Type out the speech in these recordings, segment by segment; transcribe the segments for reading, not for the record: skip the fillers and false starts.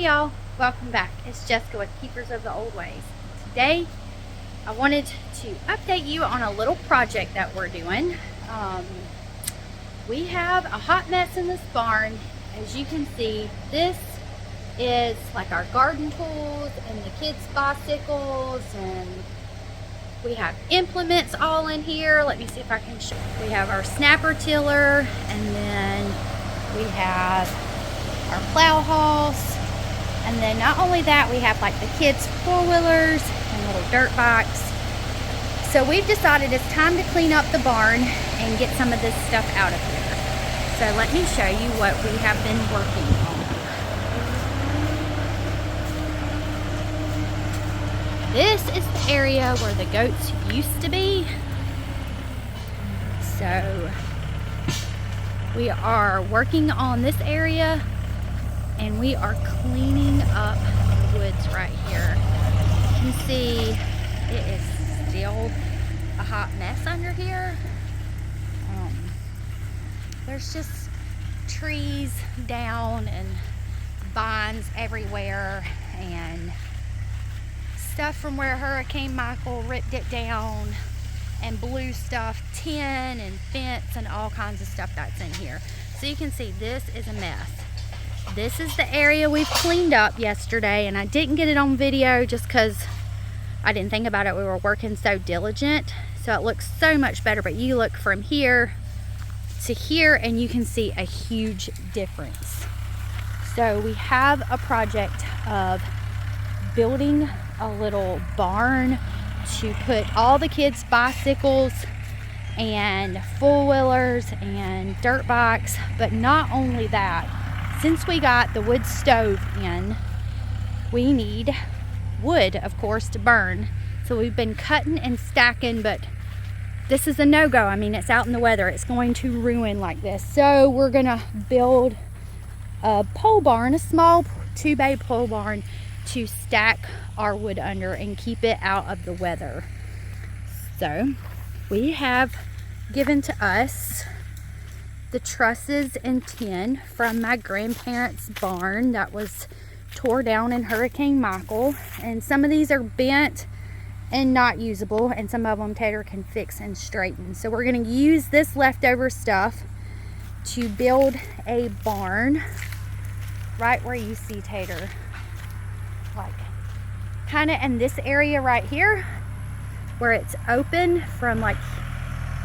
y'all, welcome back. It's Jessica with Keepers of the Old Ways. Today I wanted to update you on a little project that we're doing. We have a hot mess in this barn. As you can see, this is like our garden tools and the kids' bicycles, and we have implements all in here. Let me see if I can show. We have our snapper tiller, and then we have our plow house, and then not only that, we have like the kids' four-wheelers and little dirt bikes. So we've decided it's time to clean up the barn and get some of this stuff out of here. So let me show you what we have been working on. This is the area where the goats used to be. So we are working on this area, and we are cleaning up the woods right here. You can see it is still a hot mess under here. There's just trees down and vines everywhere, and stuff from where Hurricane Michael ripped it down and blew stuff, tin and fence and all kinds of stuff that's in here. So you can see this is a mess. This is the area we've cleaned up yesterday, and I didn't get it on video just because I didn't think about it. We were working so diligent, so it looks so much better. But you look from here to here and you can see a huge difference. So we have a project of building a little barn to put all the kids' bicycles and four-wheelers and dirt bikes. But not only that, since we got the wood stove in, we need wood, of course, to burn. So we've been cutting and stacking, but this is a no-go. I mean, it's out in the weather. It's going to ruin like this. So we're gonna build a pole barn, a small 2-bay pole barn, to stack our wood under and keep it out of the weather. So we have given to us the trusses and tin from my grandparents' barn that was tore down in Hurricane Michael, and some of these are bent and not usable, and some of them Tater can fix and straighten. So we're going to use this leftover stuff to build a barn right where you see Tater, like kind of in this area right here where it's open from like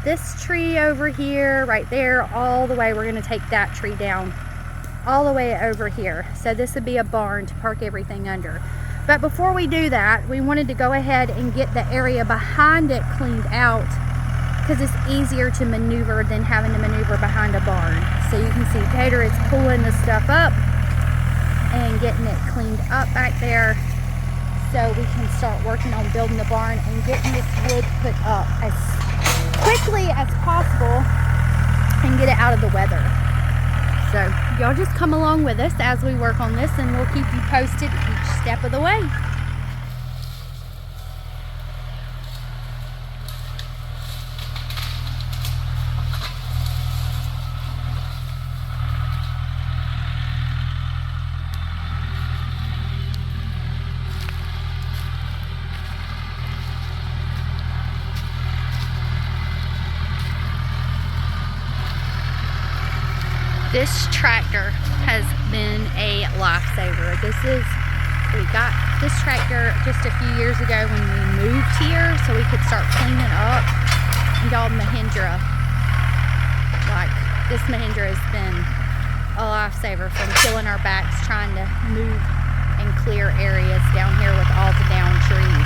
this tree over here, right there, all the way. We're going to take that tree down all the way over here. So this would be a barn to park everything under. But before we do that, we wanted to go ahead and get the area behind it cleaned out, because it's easier to maneuver than having to maneuver behind a barn. So you can see Tater is pulling the stuff up and getting it cleaned up back there, so we can start working on building the barn and getting this wood put up as quickly as possible and get it out of the weather. So y'all just come along with us as we work on this, and we'll keep you posted each step of the way. This tractor has been a lifesaver. We got this tractor just a few years ago when we moved here, so we could start cleaning up. And y'all, Mahindra, like this Mahindra has been a lifesaver from killing our backs trying to move and clear areas down here with all the down trees.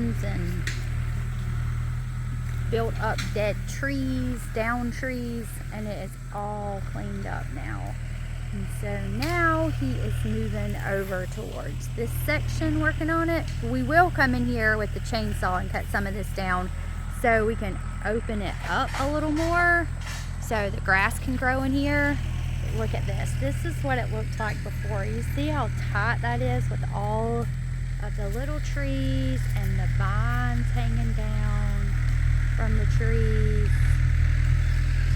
bones and built up dead trees, down trees, and it is all cleaned up now. And so now he is moving over towards this section, working on it. We will come in here with the chainsaw and cut some of this down so we can open it up a little more so the grass can grow in here. But look at this. This is what it looked like before. You see how tight that is with all of the little trees and the vines hanging down from the trees.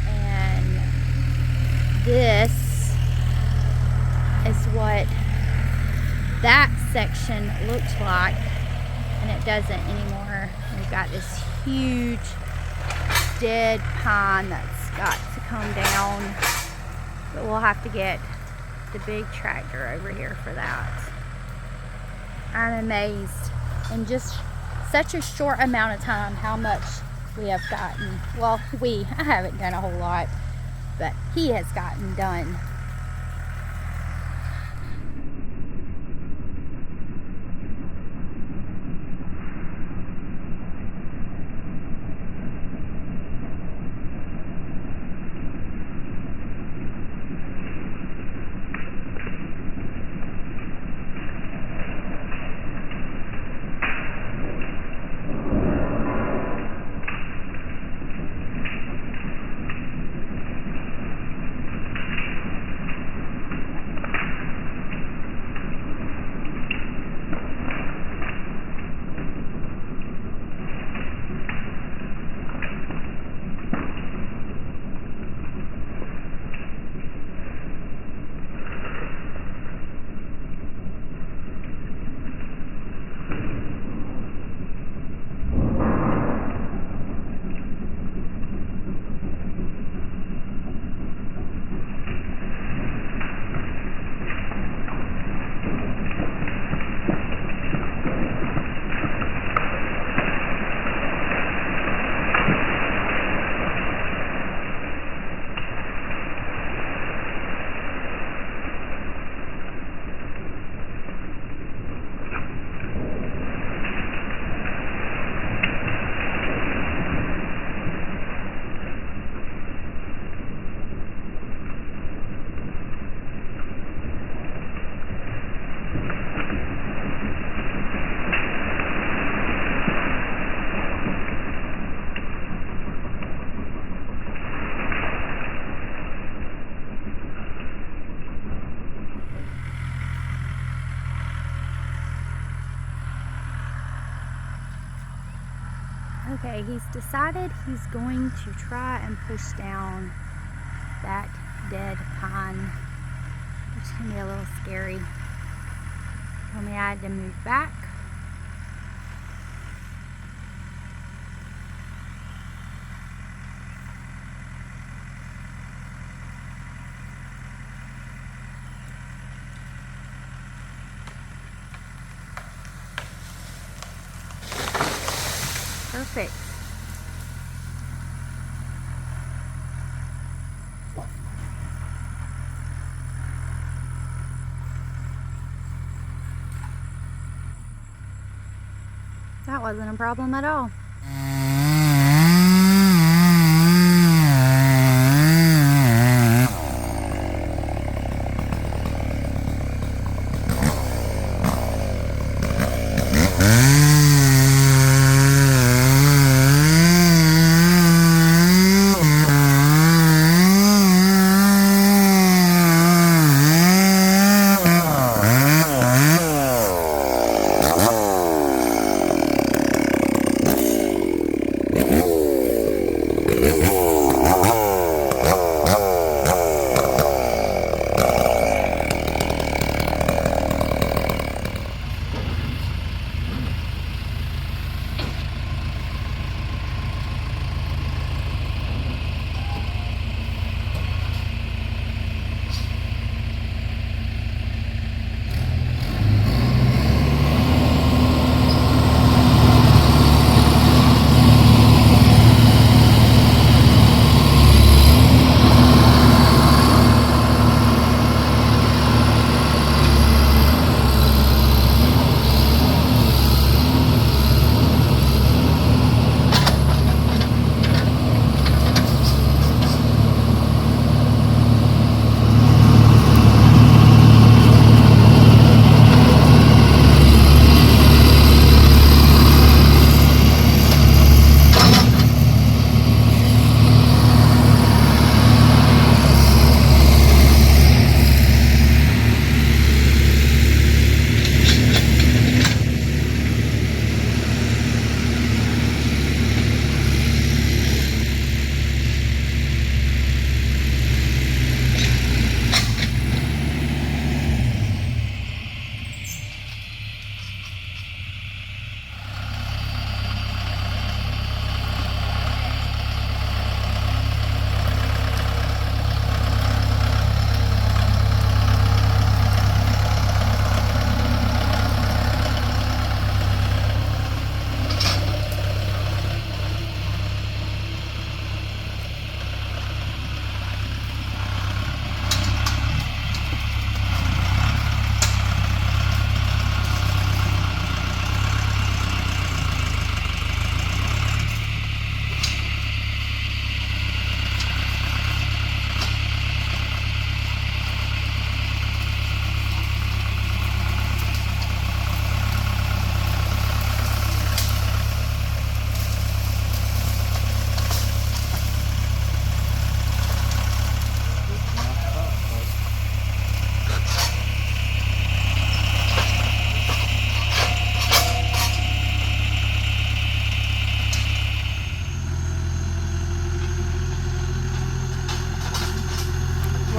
And this is what that section looked like, and it doesn't anymore. We've got this huge dead pine that's got to come down, but we'll have to get the big tractor over here for that. I'm amazed in just such a short amount of time how much we have gotten. Well, I haven't done a whole lot, but he has gotten done. Okay, he's decided he's going to try and push down that dead pine, which can be a little scary. Told me I had to move back. Perfect. That wasn't a problem at all.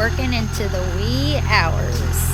working into the wee hours.